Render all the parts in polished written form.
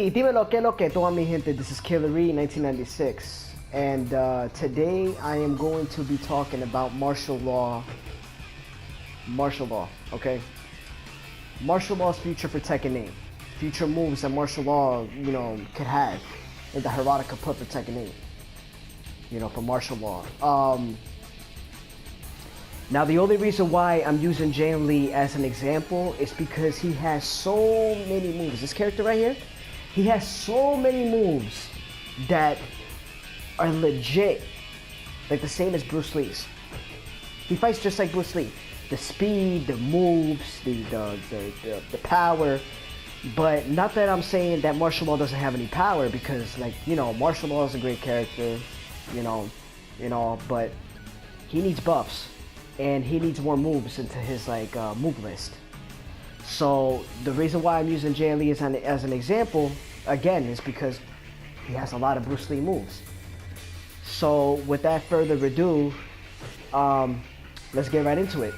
Hey, dímelo que lo que toda mi gente. This is Killery 1996, and today I am going to be talking about martial law. Okay. Martial law's future for Tekken 8. Future moves that martial law, could have, and the erotica put for Tekken 8. For martial law. Now the only reason why I'm using Jan Lee as an example is because he has so many moves. This character right here, he has so many moves that are legit, like the same as Bruce Lee's. He fights just like Bruce Lee. The speed, the moves, the power. But not that I'm saying that martial law doesn't have any power, because martial law is a great character, but he needs buffs. And he needs more moves into his move list. So the reason why I'm using Jan Lee as an example, again, is because he has a lot of Bruce Lee moves. So without further ado, let's get right into it.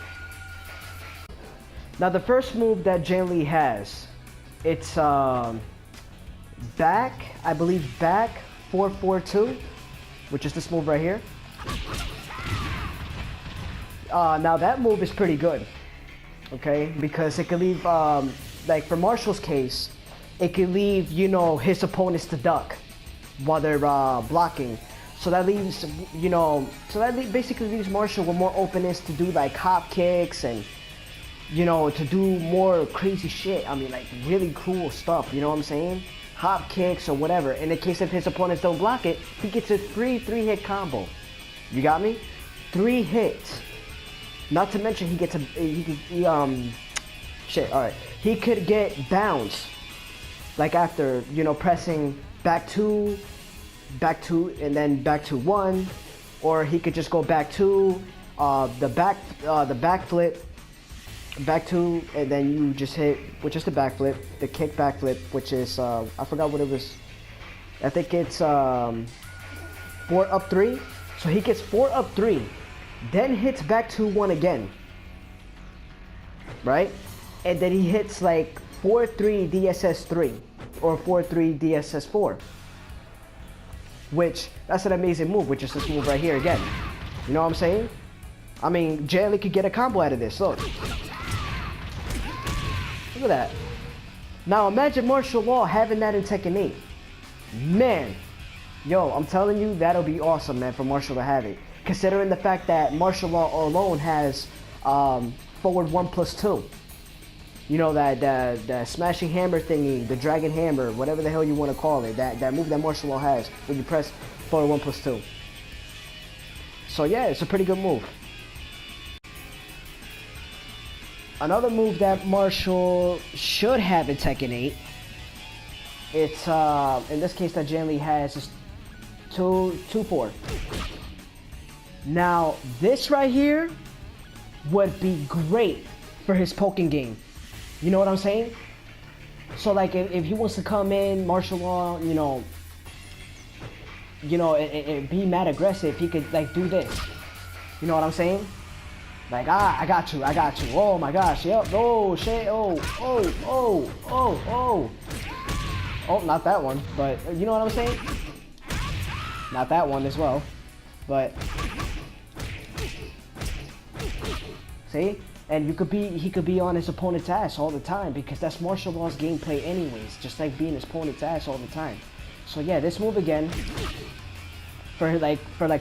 Now the first move that Jan Lee has, it's back 442, which is this move right here. Now that move is pretty good, okay? Because it could leave, for Marshall's case, it could leave, his opponents to duck while they're blocking. So that leaves, basically leaves Marshall with more openness to do hop kicks and, to do more crazy shit. I mean, really cool stuff, you know what I'm saying? Hop kicks or whatever. In the case if his opponents don't block it, he gets a free 3-hit combo. You got me? 3 hits. Not to mention he gets he could get bounce, after, pressing back 2, and then back to 1, or he could just go back 2, the back flip, back 2, and then you just hit, which is the back flip, the kick back flip, which is, I forgot what it was, I think it's 4 up 3, so he gets 4 up 3. Then hits back to 1 again, right? And then he hits 4-3 DSS3 or 4-3 DSS4, which that's an amazing move, which is this move right here again. You know what I'm saying? I mean, Jan Lee could get a combo out of this. Look at that. Now imagine martial law having that in Tekken 8. Man, yo, I'm telling you, that'll be awesome, man, for Marshall to have it. Considering the fact that martial law alone has forward 1+2. That smashing hammer thingy, the dragon hammer, whatever the hell you want to call it. That move that martial law has when you press forward 1+2. So yeah, it's a pretty good move. Another move that Marshall should have in Tekken 8, it's in this case that Jan Lee has is 2-4. Now, this right here would be great for his poking game. You know what I'm saying? So, if he wants to come in, martial law, and be mad aggressive, he could, do this. You know what I'm saying? I got you. Oh, my gosh, yep. Oh, shit, oh. Oh, not that one, but you know what I'm saying? Not that one as well, but... See? And he could be on his opponent's ass all the time, because that's martial law's gameplay anyways, just being his opponent's ass all the time. So yeah, this move again for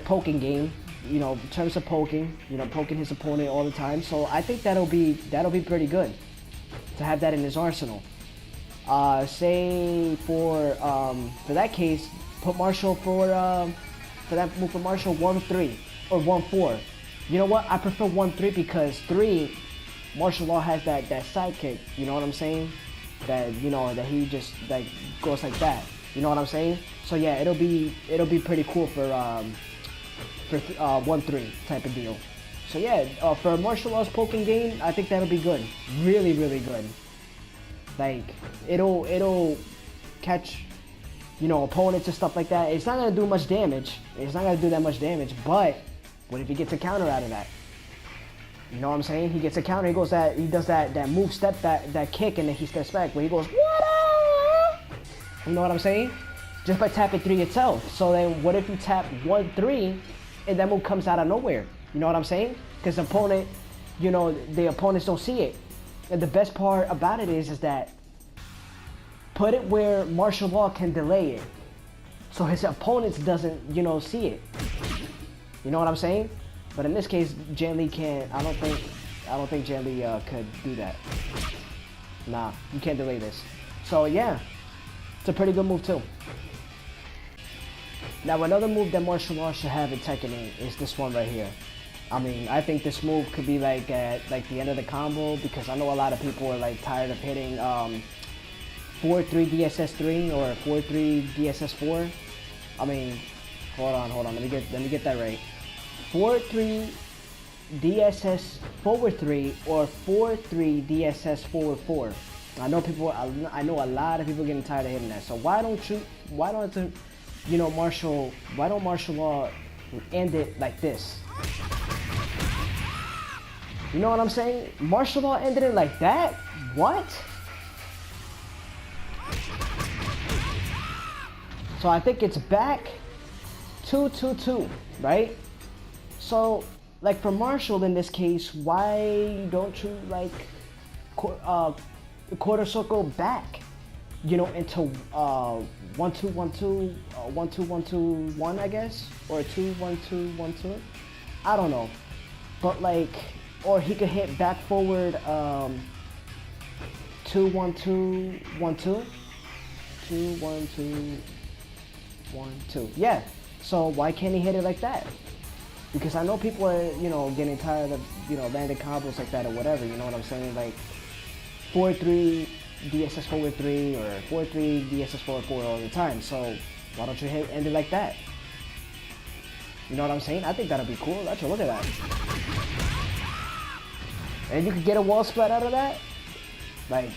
poking game, in terms of poking, poking his opponent all the time. So I think that'll be pretty good to have that in his arsenal. Say for that case, put Marshall for that move for Marshall 1-3 or 1-4. You know what? I prefer 1-3 because 3, martial law has that sidekick. You know what I'm saying? That that he just goes like that. You know what I'm saying? So yeah, it'll be pretty cool for 1-3 type of deal. So yeah, for martial law's poking game, I think that'll be good. Really, really good. It'll catch opponents and stuff like that. It's not gonna do much damage. It's not gonna do that much damage, but what if he gets a counter out of that? You know what I'm saying? He gets a counter. He does that move step, that kick, and then he steps back. Where he goes, what up? You know what I'm saying? Just by tapping 3 itself. So then what if you tap 1, 3, and that move comes out of nowhere? You know what I'm saying? Because the opponent, you know, the opponents don't see it. And the best part about it is that put it where martial law can delay it. So his opponents doesn't, you know, see it. You know what I'm saying? But in this case, Jan Lee can't, I don't think Jan Lee could do that. Nah, you can't delay this. So yeah, it's a pretty good move too. Now another move that martial law should have in Tekken is this one right here. I mean, I think this move could be like at like the end of the combo, because I know a lot of people are like tired of hitting 4-3 DSS3 or 4-3 DSS4. I mean, hold on, let me get that right. 4-3 DSS forward 3 or 4-3 DSS forward 4. I know a lot of people getting tired of hitting that. So why don't martial law end it like this? You know what I'm saying? Martial law ended it like that? What? So I think it's back 2-2-2, right? So, like for Marshall in this case, why don't you like quarter circle back, you know, into 1-2-1-2, 1-2-1-2-1, I guess, or 2-1-2-1-2. I don't know, but like, or he could hit back forward 2-1-2-1-2, 2-1-2-1-2. Yeah. So why can't he hit it like that? Because I know people are, you know, getting tired of, you know, landing combos like that or whatever, you know what I'm saying? Like 4-3 DSS forward 3 or 4-3 DSS forward 4 all the time. So why don't you end it like that? You know what I'm saying? I think that'll be cool. Let's look at that. And you could get a wall spread out of that. Like,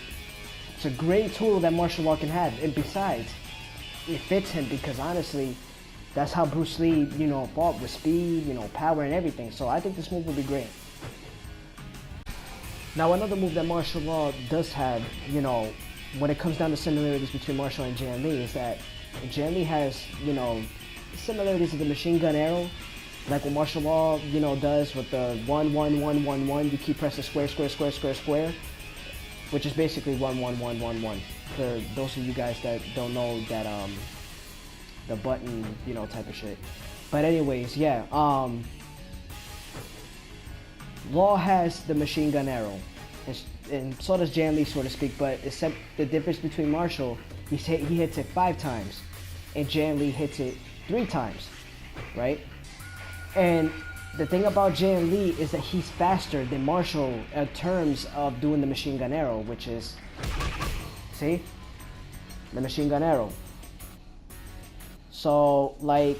it's a great tool that martial law can have. And besides, it fits him because honestly, that's how Bruce Lee, you know, fought, with speed, you know, power and everything. So I think this move would be great. Now another move that martial law does have, you know, when it comes down to similarities between Marshall and Jan Lee, is that Jan Lee has, you know, similarities to the machine gun arrow. Like what martial law, you know, does with the 1-1-1-1-1, you keep pressing square, square, square, square, square, which is basically 1-1-1-1-1. For those of you guys that don't know that, the button, you know, type of shit. But anyways, yeah, Law has the machine gun arrow, and so does Jan Lee, so to speak, but except the difference between Marshall, he hits it 5 times, and Jan Lee hits it 3 times, right? And the thing about Jan Lee is that he's faster than Marshall in terms of doing the machine gun arrow, which is, see? The machine gun arrow. So, like,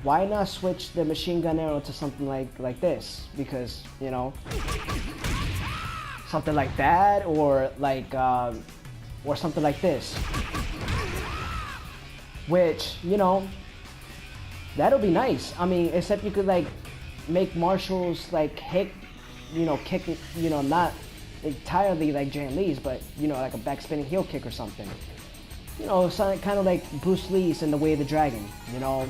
why not switch the machine gun arrow to something like this? Because, you know, something like that, or like, or something like this. Which, you know, that'll be nice. I mean, except you could like make Marshall's like kick, you know, not entirely like Jan Lee's, but you know, like a back spinning heel kick or something. You know, kind of like Bruce Lee's in The Way of the Dragon, you know,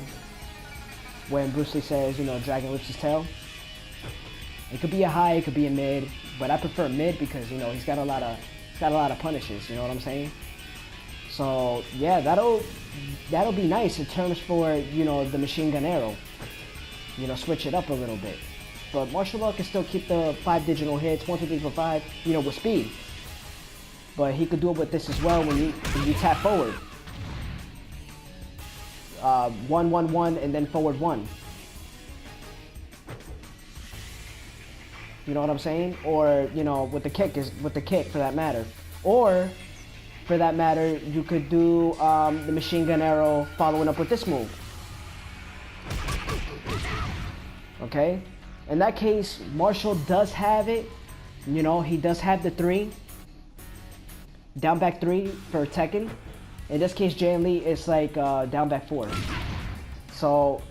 when Bruce Lee says, you know, dragon whips his tail. It could be a high, it could be a mid, but I prefer mid because, you know, he's got a lot of punishes, you know what I'm saying? So yeah, that'll be nice in terms for, you know, the machine gun arrow. You know, switch it up a little bit. But martial law can still keep the 5 digital hits, 1, 2, 3, 4, 5, you know, with speed. But he could do it with this as well when you tap forward. 1, 1, 1, and then forward 1. You know what I'm saying? Or, you know, with the kick for that matter. Or, for that matter, you could do the machine gun arrow following up with this move. Okay? In that case, Marshall does have it. You know, he does have the 3. Down back 3 for Tekken. In this case, Jan Lee is like down back 4. So,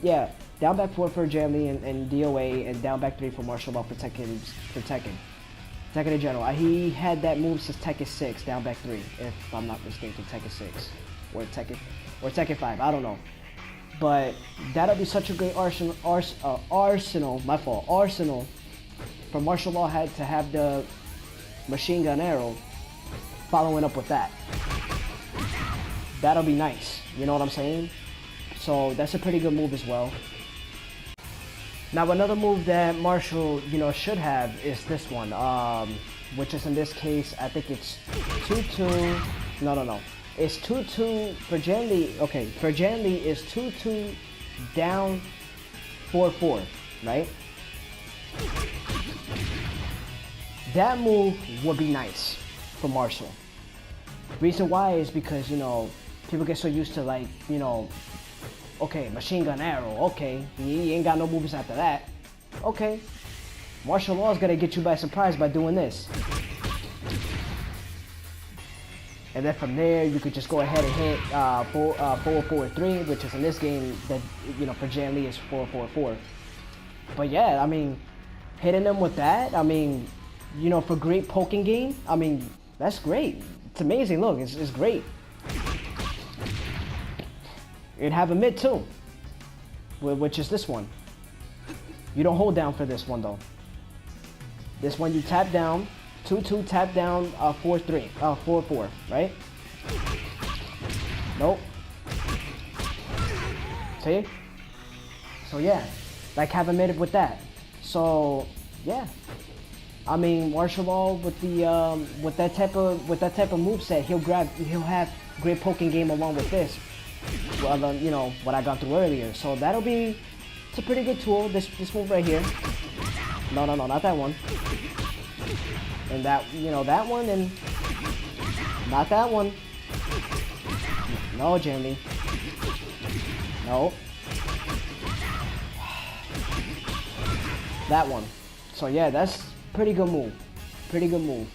yeah, down back 4 for Jan Lee and DOA, and down back 3 for martial law for Tekken. Tekken in general. He had that move since Tekken 6, down back 3, if I'm not mistaken. Tekken 6 or Tekken 5. I don't know. But that'll be such a great arsenal. My fault. Arsenal for martial law had to have the machine gun arrow. Following up with that. That'll be nice. You know what I'm saying? So that's a pretty good move as well. Now another move that Marshall, should have is this one, which is in this case, I think it's 2-2. No. It's 2-2 for Jan Lee. Okay, for Jan Lee is 2-2 down 4-4, right? That move would be nice for Marshall. Reason why is because, people get so used to like, okay, machine gun arrow, okay, he ain't got no moves after that. Okay, martial law is gonna get you by surprise by doing this. And then from there, you could just go ahead and hit 4-4-3, which is in this game, that, for Jan Lee is 4-4-4. But yeah, I mean, hitting them with that, I mean, for great poking game, I mean, that's great. It's amazing, look, it's great. You'd have a mid too, which is this one. You don't hold down for this one though. This one you tap down, 2-2 tap down, 4-3, 4-4, right? Nope. See? So yeah, like have a mid with that. So yeah, I mean martial law with the with that type of moveset, he'll have great poking game along with this. Well, what I got through earlier. So it's a pretty good tool. This move right here. No, not that one. And that, that one, and not that one. No, Jamie. No. That one. So yeah, that's pretty good move. Pretty good move.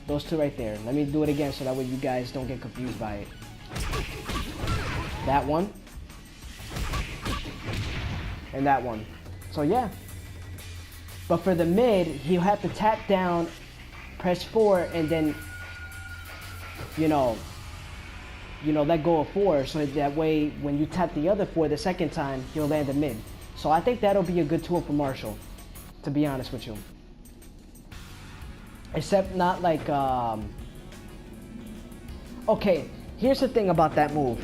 Those two right there. Let me do it again so that way you guys don't get confused by it. That one. And that one. So yeah. But for the mid, he'll have to tap down, press 4, and then, let go of 4. So that way, when you tap the other 4 the second time, he'll land the mid. So I think that'll be a good tool for Marshall, to be honest with you. Except not like, okay, here's the thing about that move.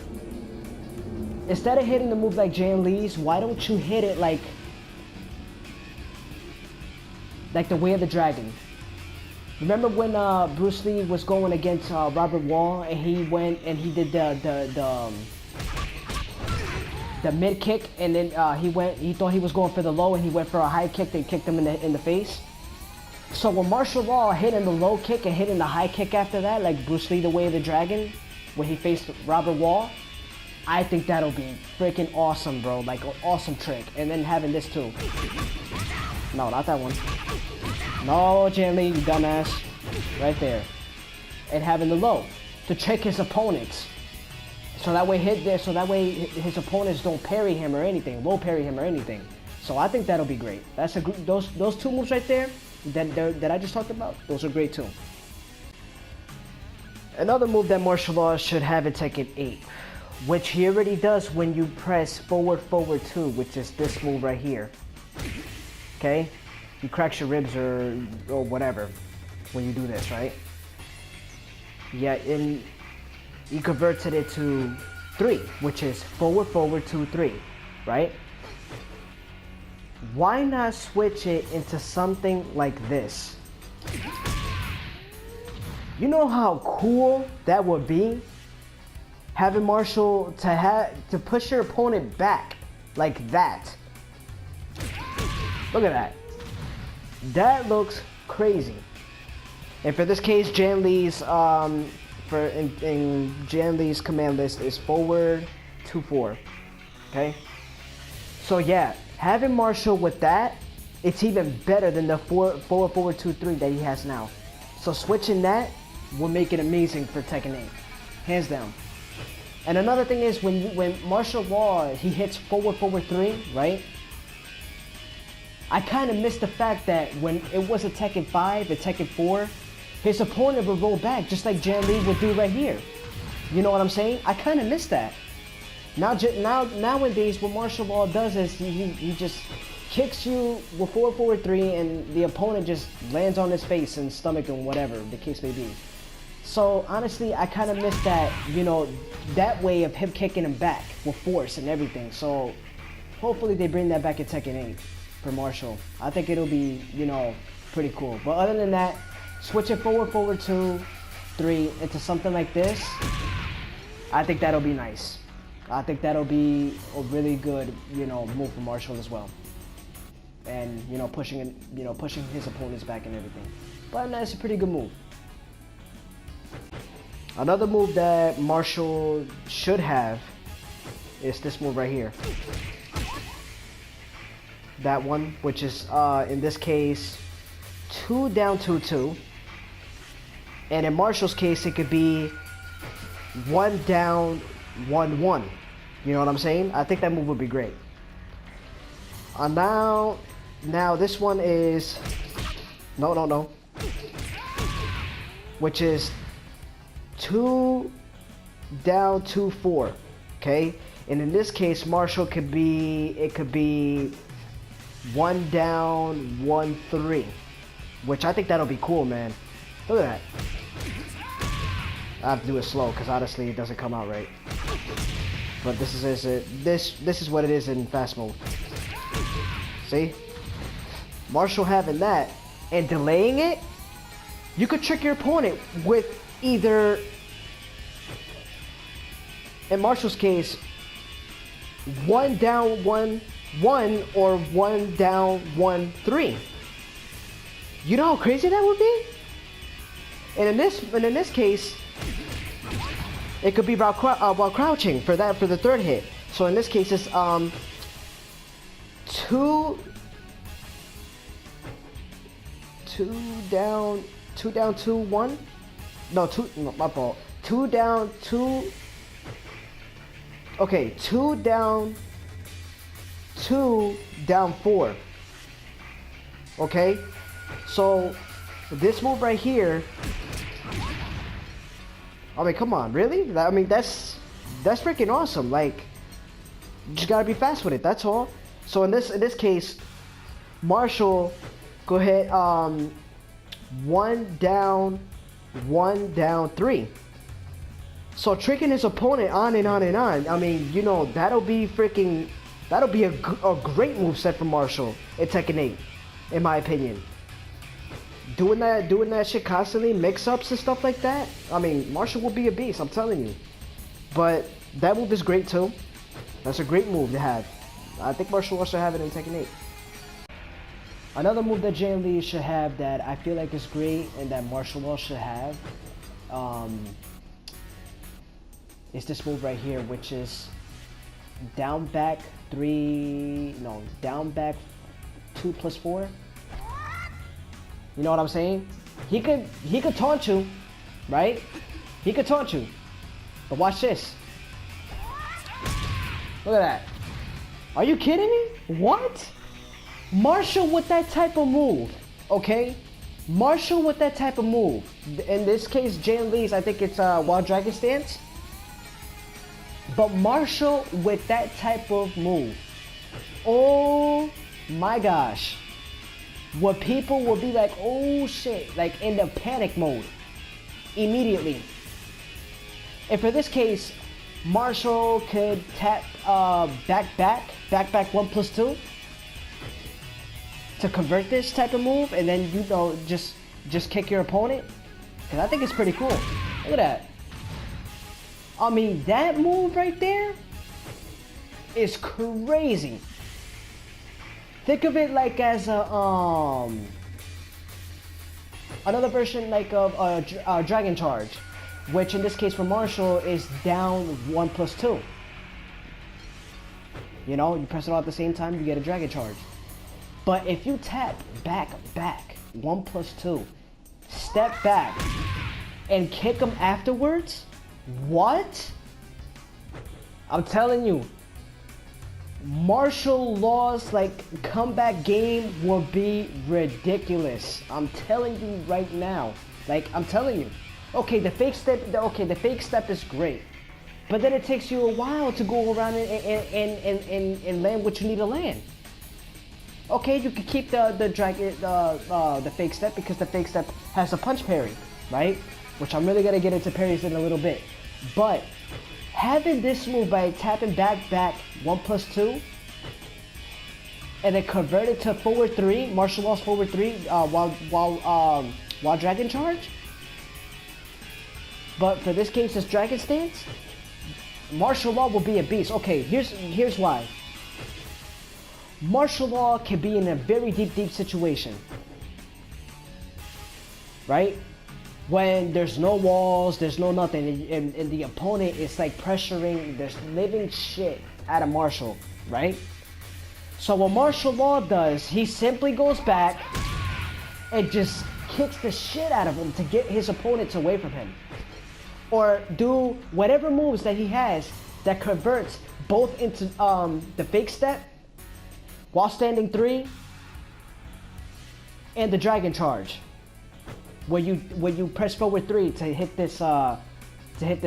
Instead of hitting the move like Jan Lee's, why don't you hit it like the Way of the Dragon? Remember when Bruce Lee was going against Robert Wall, and he went and he did the mid kick, and then he thought he was going for the low, and he went for a high kick that kicked him in the face. So when martial law hitting the low kick and hitting the high kick after that, like Bruce Lee, the Way of the Dragon, when he faced Robert Wall, I think that'll be freaking awesome, bro. Like an awesome trick. And then having this too. No, not that one. No, Jan Lee, you dumbass. Right there. And having the low to trick his opponents. So that way his opponents don't parry him or anything, low parry him or anything. So I think that'll be great. That's those two moves right there that I just talked about. Those are great too. Another move that martial law should have in Tekken 8, which he already does when you press forward 2, which is this move right here. Okay? You cracks your ribs or whatever when you do this, right? Yeah, and he converted it to 3, which is forward 2, 3, right? Why not switch it into something like this? You know how cool that would be? Having Marshall to push your opponent back like that. Look at that. That looks crazy. And for this case, Jan Lee's in Jan Lee's command list is forward 2-4. Okay. So yeah, having Marshall with that, it's even better than the forward 2-3 that he has now. So switching that will make it amazing for Tekken 8, hands down. And another thing is when martial law he hits forward 3, right? I kind of missed the fact that when it was a Tekken 5 and Tekken 4, his opponent would roll back just like Jan Lee would do right here. You know what I'm saying? I kind of missed that. Nowadays, what martial law does is he just kicks you with 4-4-3 and the opponent just lands on his face and stomach and whatever the case may be. So honestly, I kind of missed that, you know, that way of him kicking him back with force and everything. So hopefully they bring that back in Tekken 8 for Marshall. I think it'll be, you know, pretty cool. But other than that, switching forward 2, 3 into something like this, I think that'll be nice. I think that'll be a really good, you know, move for Marshall as well. And, you know, pushing his opponents back and everything. But that's a pretty good move. Another move that Marshall should have is this move right here. That one, which is, in this case, 2 down 2-2. And in Marshall's case, it could be 1 down 1-1. You know what I'm saying? I think that move would be great. Now this one is no. Which is 2 down 2-4. Okay? And in this case, Marshall could be 1 down 1-3. Which I think that'll be cool, man. Look at that. I have to do it slow because honestly it doesn't come out right. But this is what it is in fast mode. See? Marshall having that and delaying it, you could trick your opponent with either, in Marshall's case, 1 down 1-1 or 1 down 1-3. You know how crazy that would be? And in this case, it could be while crouching for the third hit. So in this case, it's 2 down 2-1. No, my fault. 2 down 2. Okay, 2 down 4. Okay, so this move right here. I mean, come on, really? I mean, that's freaking awesome. Like, you just gotta be fast with it. That's all. So in this case, Marshall, go ahead. 1 down 3. So tricking his opponent on and on and on. I mean, you know, that'll be a great move set for Marshall in Tekken 8, in my opinion. Doing that shit constantly, mix-ups and stuff like that. I mean, Marshall will be a beast, I'm telling you. But that move is great too. That's a great move to have. I think Marshall will also have it in Tekken 8. Another move that Jan Lee should have that I feel like is great and that Marshall Wall should have is this move right here, which is down back 2 plus 4. You know what I'm saying? He could taunt you, right? He could taunt you. But watch this. Look at that. Are you kidding me? What? Marshall with that type of move, okay? Marshall with that type of move. In this case, Jan Lee's, I think it's Wild Dragon Stance. But Marshall with that type of move. Oh my gosh. What people will be like, oh shit, like in the panic mode immediately. And for this case, Marshall could tap back 1 plus 2 to convert this type of move, and then, you know, just kick your opponent. And I think it's pretty cool. Look at that. I mean, that move right there is crazy. Think of it like as a another version like of a Dragon Charge, which in this case for Marshall is down 1 plus 2. You know, you press it all at the same time, you get a Dragon Charge. But if you tap back 1 plus 2, step back and kick them afterwards, what? I'm telling you, Martial Law's like comeback game will be ridiculous. I'm telling you right now. Like, I'm telling you. Okay, the fake step is great. But then it takes you a while to go around and land what you need to land. Okay, you can keep the fake step because the fake step has a punch parry, right? Which I'm really gonna get into parries in a little bit. But having this move by tapping back 1+2 and then convert it to forward 3, martial law's forward 3 while dragon charge. But for this case, it's dragon stance. Martial law will be a beast. Okay, here's why. Martial law can be in a very deep situation, right? When there's no walls, there's no nothing, and the opponent is like pressuring the living shit out of Martial, right? So what Martial Law does, he simply goes back and just kicks the shit out of him to get his opponents away from him. Or do whatever moves that he has that converts both into the fake step, while standing 3, and the dragon charge. Where you press forward 3 to hit this kick,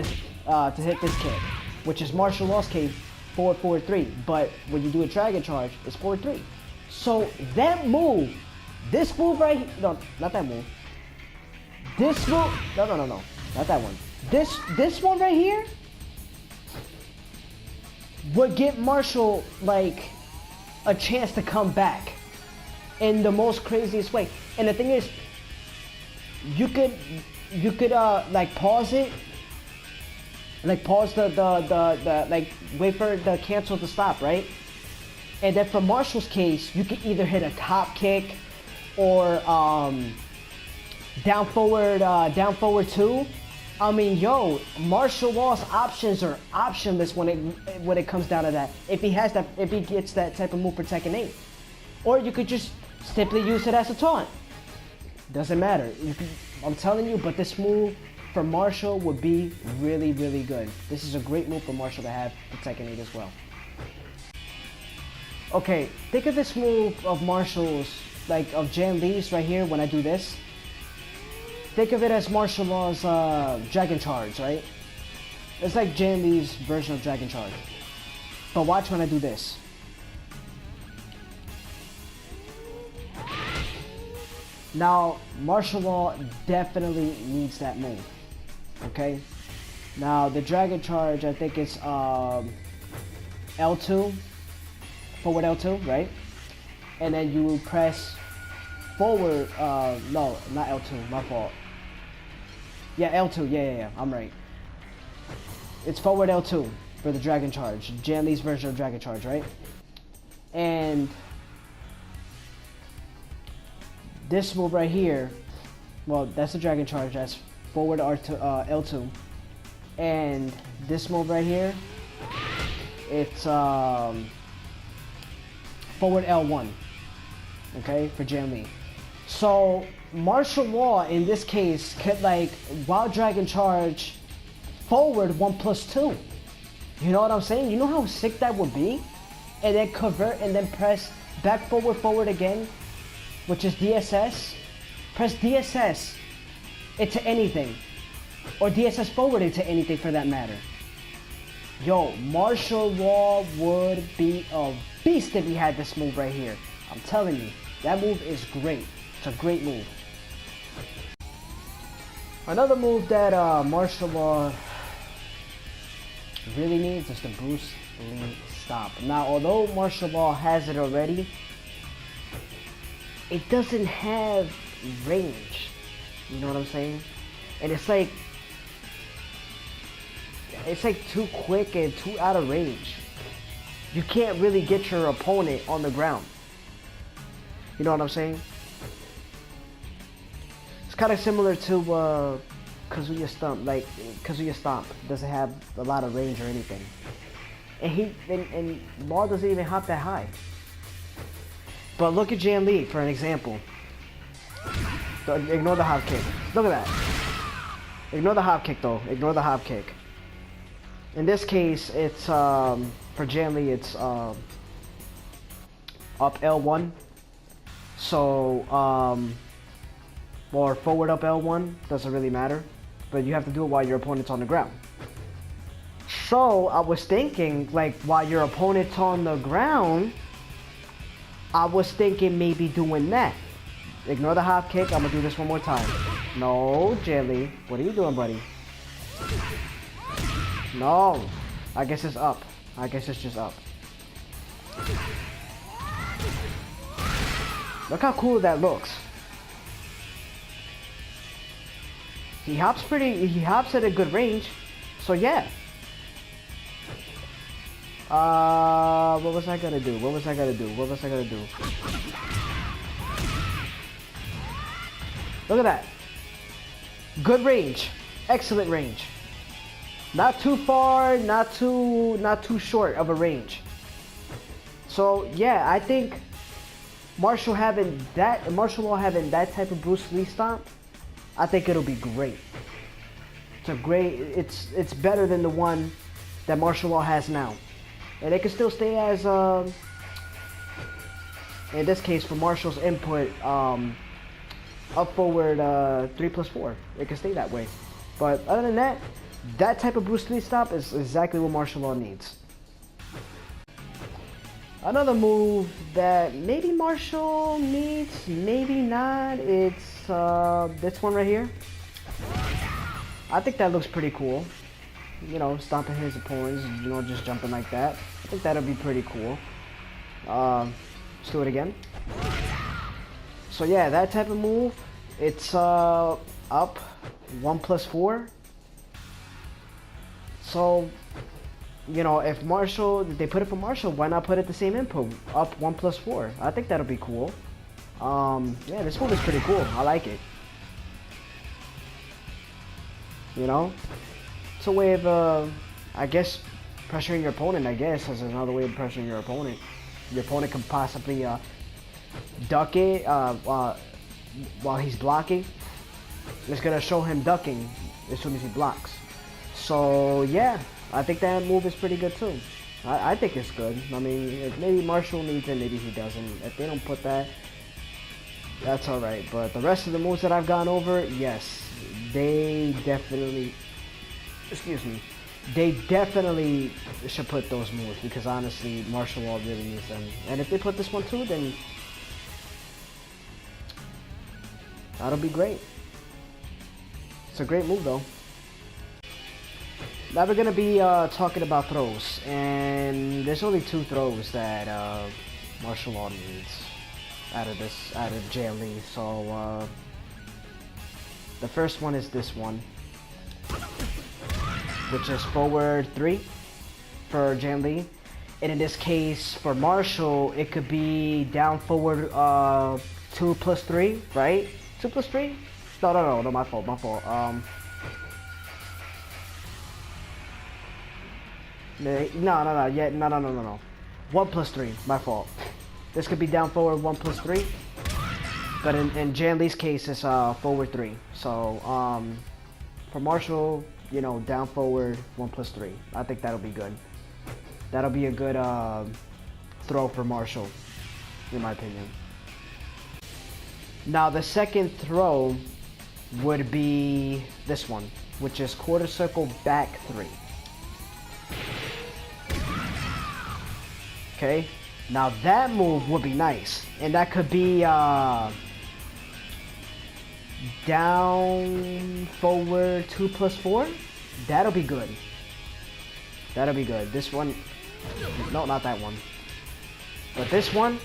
which is martial law's case, forward 3. But when you do a dragon charge, it's forward 3. So that move, this move right here, no, not that move. This move, no, not that one. This one right here would give Martial like a chance to come back in the most craziest way. And the thing is, you could like pause it, like pause the like wait for the cancel to stop, right? And then for Martial's case, you could either hit a top kick or down forward 2. I mean, yo, Martial Law's options are optionless when it comes down to that. If he gets that type of move for Tekken 8, or you could just simply use it as a taunt. Doesn't matter. I'm telling you, but this move for Martial would be really, really good. This is a great move for Martial to have for Tekken 8 as well. Okay, think of this move of Martial's, like of Jan Lee's right here when I do this. Think of it as Martial Law's Dragon Charge, right? It's like Jan Lee's version of Dragon Charge. But watch when I do this. Now, Martial Law definitely needs that move, okay? Now, the Dragon Charge, I think it's L2, forward L2, right? And then you press forward, no, not L2, my fault. Yeah, L2, yeah, I'm right. It's forward L2 for the Dragon Charge, Jan Lee's version of Dragon Charge, right? And this move right here, well, that's the Dragon Charge, that's forward R2, L2. And this move right here, it's forward L1, okay, for Jan Lee. So Martial Law in this case could like while Dragon Charge forward 1+2. You know what I'm saying? You know how sick that would be? And then convert and then press back forward again, which is DSS. Press DSS into anything, or DSS forward into anything for that matter. Yo, Martial Law would be a beast if he had this move right here. I'm telling you, that move is great. It's a great move. Another move that Martial Law really needs is the Bruce Lee Stomp. Now, although Martial Law has it already, it doesn't have range. You know what I'm saying? And it's like too quick and too out of range. You can't really get your opponent on the ground. You know what I'm saying? It's kind of similar to Kazuya Stomp. Like Kazuya Stomp doesn't have a lot of range or anything, and Law doesn't even hop that high. But look at Jan Lee for an example. Ignore the hop kick. Look at that. Ignore the hop kick though. Ignore the hop kick. In this case, it's for Jan Lee, it's up L1. So, or forward up L1, doesn't really matter. But you have to do it while your opponent's on the ground. So, I was thinking, like, while your opponent's on the ground, I was thinking maybe doing that. Ignore the hop kick, I'm gonna do this one more time. No, Jelly, what are you doing, buddy? No, I guess it's up. I guess it's just up. Look how cool that looks. He hops at a good range. So yeah. What was I gonna do? What was I gonna do? Look at that. Good range. Excellent range. Not too far, not too short of a range. So yeah, I think Martial Law having that type of Bruce Lee stomp, I think it'll be great. It's better than the one that Martial Law has now. And it can still stay as in this case for Martial's input, up forward 3+4. It can stay that way. But other than that, that type of Bruce Lee stomp is exactly what Martial Law needs. Another move that maybe Martial needs, maybe not, it's this one right here. I think that looks pretty cool. You know, stomping his opponents, you know, just jumping like that. I think that'll be pretty cool. Let's do it again. So yeah, that type of move, it's up 1+4. So, you know, if they put it for Martial, why not put it the same input, up 1+4? I think that'll be cool. Yeah, this move is pretty cool. I like it. You know, it's a way of, I guess, pressuring your opponent. I guess as another way of pressuring your opponent. Your opponent can possibly duck it while he's blocking. It's gonna show him ducking as soon as he blocks. So yeah, I think that move is pretty good too. I think it's good. I mean, maybe Martial needs it, maybe he doesn't. If they don't put that, that's alright. But the rest of the moves that I've gone over, yes, they definitely, they definitely should put those moves, because honestly, Martial Law really needs them. And if they put this one too, then that'll be great. It's a great move though. Now we're gonna be talking about throws, and there's only 2 throws that Martial Law needs out of Jan Lee. So the first one is this one, which is forward 3 for Jan Lee, and in this case for Martial, it could be down forward 2+3, right? 2+3? No, my fault. No. 1+3, my fault. This could be down forward 1+3, but in Jan Lee's case, it's forward 3. So for Martial, you know, down forward 1+3. I think that'll be good. That'll be a good throw for Martial, in my opinion. Now the second throw would be this one, which is quarter circle back 3. Okay, now that move would be nice, and that could be down forward 2+4. That'll be good. That'll be good. This one, no, not that one, but this one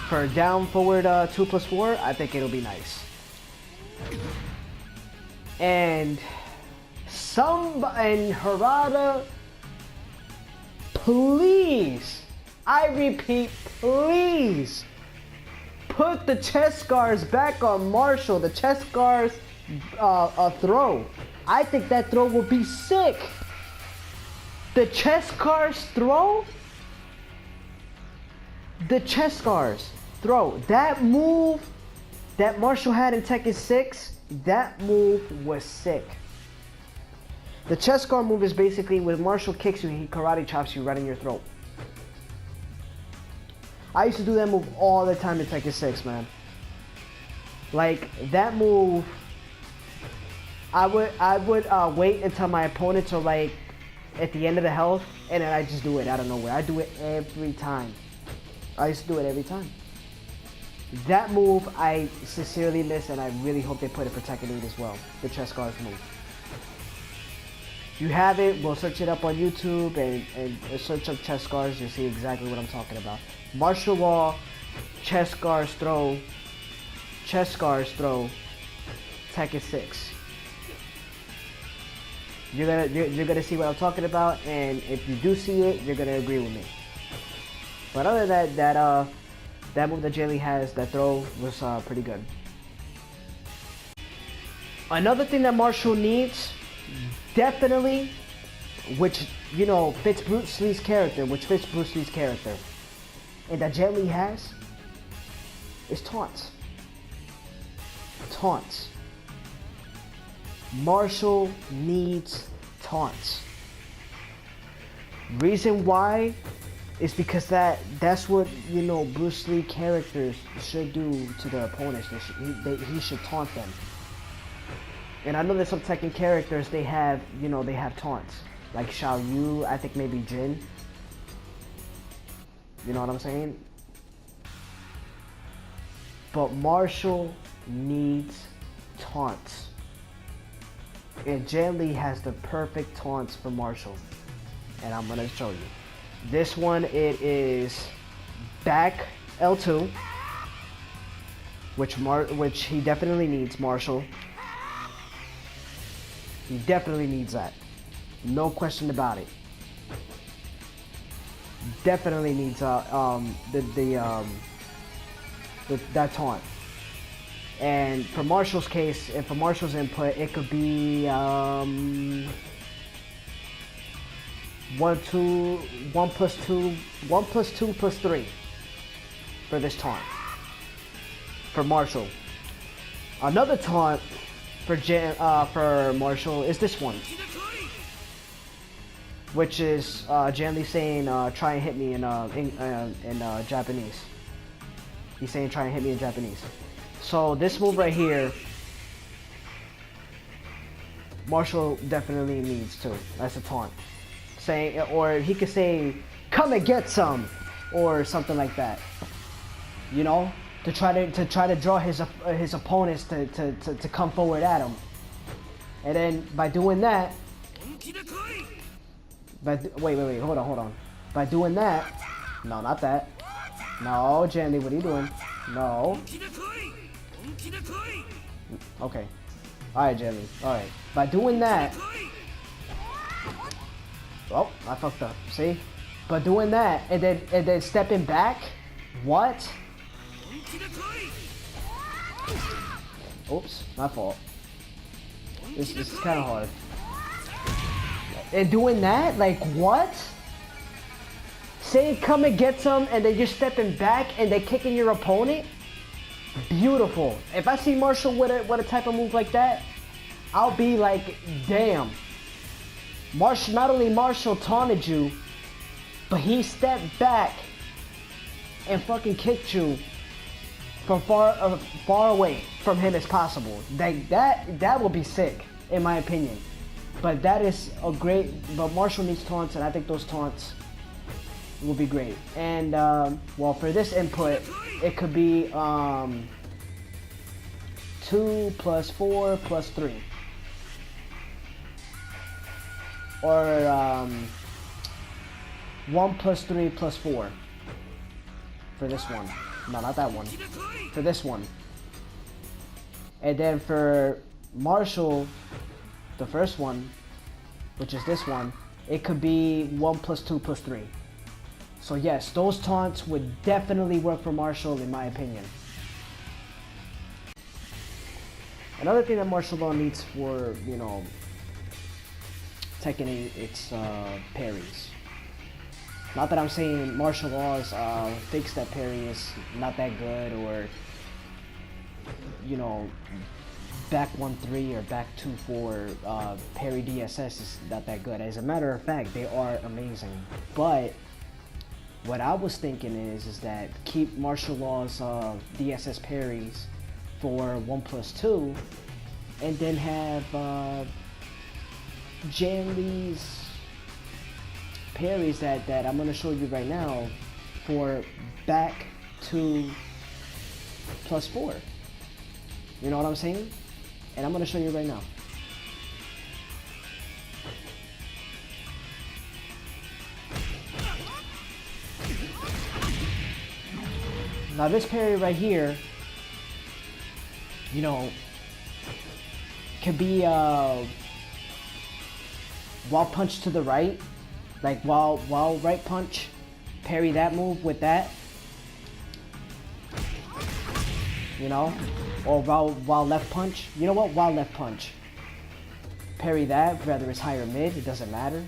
for down forward 2+4. I think it'll be nice. And Harada, please, I repeat, please, put the chest scars back on Martial. The chest scars throw. I think that throw will be sick. The chest scars throw? The chest scars throw. That move that Martial had in Tekken 6, that move was sick. The chest guard move is basically when Martial kicks you, he karate chops you right in your throat. I used to do that move all the time in Tekken 6, man. Like, that move, I would wait until my opponents are like at the end of the health, and then I just do it out of nowhere. I do it every time. I used to do it every time. That move I sincerely miss, and I really hope they put it for Tekken 8 as well. The chest scars move. If you have it, we'll search it up on YouTube and search up chest scars. You'll see exactly what I'm talking about. Martial law, chest scars throw, Tekken 6. You're gonna see what I'm talking about, and if you do see it, you're gonna agree with me. But other than that, that move that Jay Lee has, that throw, was pretty good. Another thing that Marshall needs, definitely, which, you know, fits Bruce Lee's character, and that Jet Li has, is taunts. Taunts. Marshall needs taunts. Reason why is because that's what, you know, Bruce Lee characters should do to their opponents. He should taunt them. And I know there's some Tekken characters, they have taunts. Like Xiao Yu, I think maybe Jin. You know what I'm saying? But Marshall needs taunts. And Jet Li has the perfect taunts for Marshall. And I'm gonna show you. This one, it is back L2, which he definitely needs, Marshall. He definitely needs that. No question about it. Definitely needs that taunt. And for Marshall's case, and for Marshall's input, it could be 1 plus 2 plus 3 for this taunt. For Marshall. Another taunt for Marshall is this one, which is Jan Lee saying, "Try and hit me" in Japanese. He's saying, "Try and hit me" in Japanese. So this move right here, Marshall definitely needs to. That's a taunt. Saying, or he could say, "Come and get some," or something like that. You know, to try to draw his opponents to come forward at him. And then by doing that, wait, hold on. By doing that, no, not that. No, Jandy, what are you doing? No. Okay. Alright, Jandy. Alright. By doing that, oh, I fucked up. See? By doing that and then stepping back, what? Oops, my fault. This is kind of hard. And doing that, like what? Saying come and get some, and then you're stepping back and they're kicking your opponent. Beautiful. If I see Marshall with a type of move like that, I'll be like, damn. Marshall, not only Marshall taunted you, but he stepped back and fucking kicked you from far away from him as possible. That will be sick, in my opinion. But that is a great. But Marshall needs taunts, and I think those taunts will be great. And well, for this input, it could be 2 plus 4 plus 3, or 1 plus 3 plus 4 for this one. No, not that one. For this one. And then for Marshall, the first one, which is this one, it could be 1 plus 2 plus 3. So yes, those taunts would definitely work for Marshall, in my opinion. Another thing that Marshall Law needs for, you know, Tekken 8, it's parries. Not that I'm saying Marshall Laws thinks that parry is not that good, or, you know, back 1-3 or back 2-4 parry DSS is not that good. As a matter of fact, they are amazing. But What I was thinking is that keep martial law's DSS parries for 1+2, and then have Jan Lee's parries that I'm gonna show you right now for back 2+4. You know what I'm saying? And I'm gonna show you right now. Now this parry right here, you know, could be wall punch to the right, like wall right punch, parry that move with that, you know, or while left punch. You know what? While left punch, parry that, whether it's high or mid, it doesn't matter.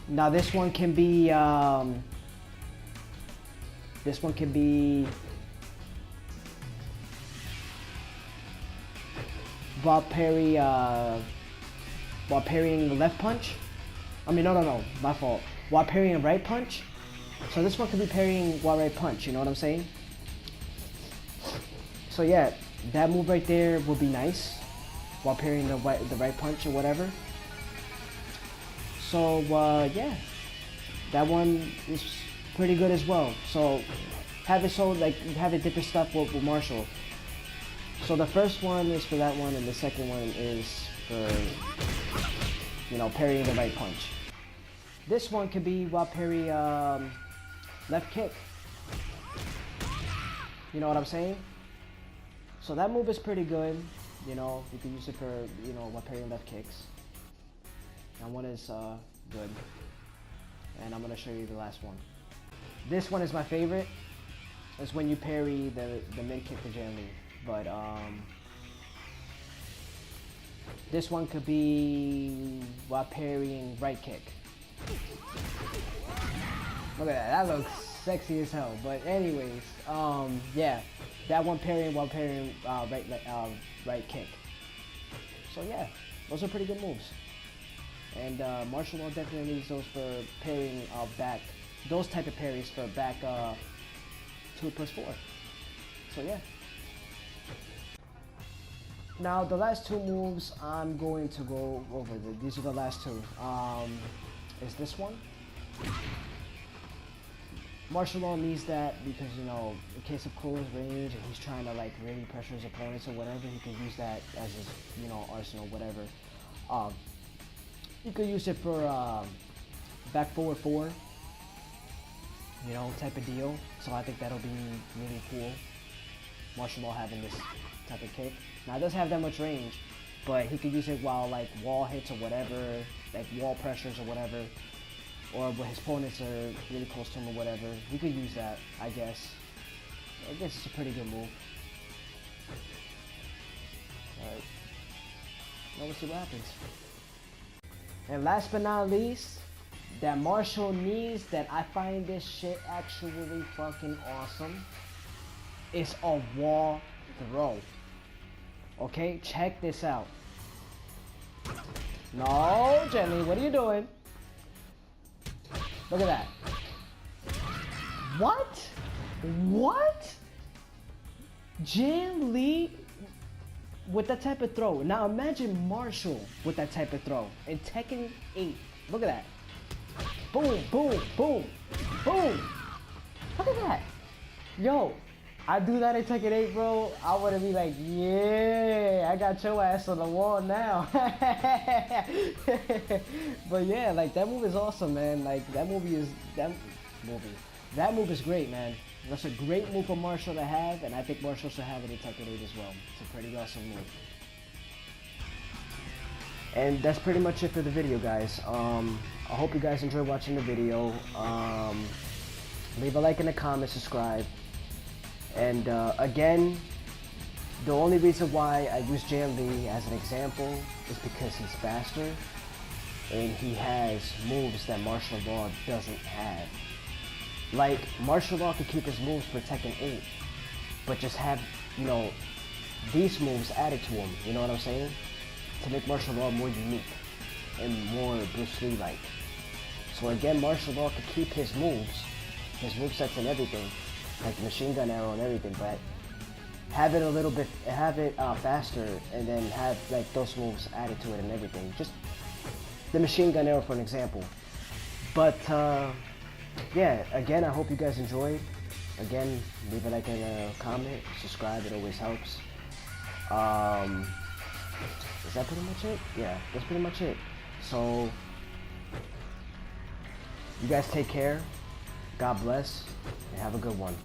Now this one can be while parrying the left punch. I mean, no, my fault. While parrying right punch. So this one could be parrying while right punch, you know what I'm saying? So yeah, that move right there will be nice while parrying the right punch or whatever. So yeah, that one is pretty good as well. So have it different stuff with Marshall. So the first one is for that one, and the second one is for, you know, parrying the right punch. This one could be while parry left kick. You know what I'm saying? So that move is pretty good. You know, you can use it for, you know, while parrying left kicks. That one is good, and I'm gonna show you the last one. This one is my favorite. It's when you parry the mid kick to Jan Lee, but this one could be while parrying right kick. Look at that. That looks sexy as hell. But anyways, yeah, that one parrying while parrying right kick. So yeah, those are pretty good moves. And martial law definitely needs those for parrying back, those type of parries for back 2+4. So yeah. Now the last two moves I'm going to go over. These are the last two. Is this one? Martial law needs that because, you know, in case of close range and he's trying to like really pressure his opponents or whatever, he can use that as his, you know, arsenal, whatever. You could use it for back forward 4, you know, type of deal. So I think that'll be really cool. Martial law having this type of kick. Now it doesn't have that much range, but he could use it while like wall hits or whatever, like wall pressures or whatever, or when his opponents are really close to him or whatever. He could use that, I guess. I guess it's a pretty good move. Alright. Now we'll see what happens. And last but not least, that Marshall needs, that I find this shit actually fucking awesome, is a wall throw. Okay, check this out. No, Jenny, what are you doing? Look at that. What? What? Jan Lee with that type of throw. Now imagine Marshall with that type of throw in Tekken 8. Look at that. Boom, boom, boom, boom. Look at that. Yo, I do that in Tekken 8, bro. I wanna be like, yeah, I got your ass on the wall now. But yeah, like that move is awesome, man. Like that move is great, man. That's a great move for Marshall to have, and I think Marshall should have it in Tekken 8 as well. It's a pretty awesome move. And that's pretty much it for the video, guys. I hope you guys enjoyed watching the video. Leave a like in the comments, subscribe. And again, the only reason why I use Jan Lee as an example is because he's faster and he has moves that martial law doesn't have. Like, martial law could keep his moves for Tekken 8, but just have, you know, these moves added to him, you know what I'm saying? To make martial law more unique. and more Bruce Lee-like. So again, martial law could keep his movesets and everything, like the machine gun arrow and everything, but have it a little bit, have it faster, and then have like those moves added to it and everything. Just the machine gun arrow for an example. But yeah, again, I hope you guys enjoyed. Again, leave a like and a comment, subscribe, it always helps. Is that pretty much it? Yeah, that's pretty much it. So, you guys take care, God bless, and have a good one.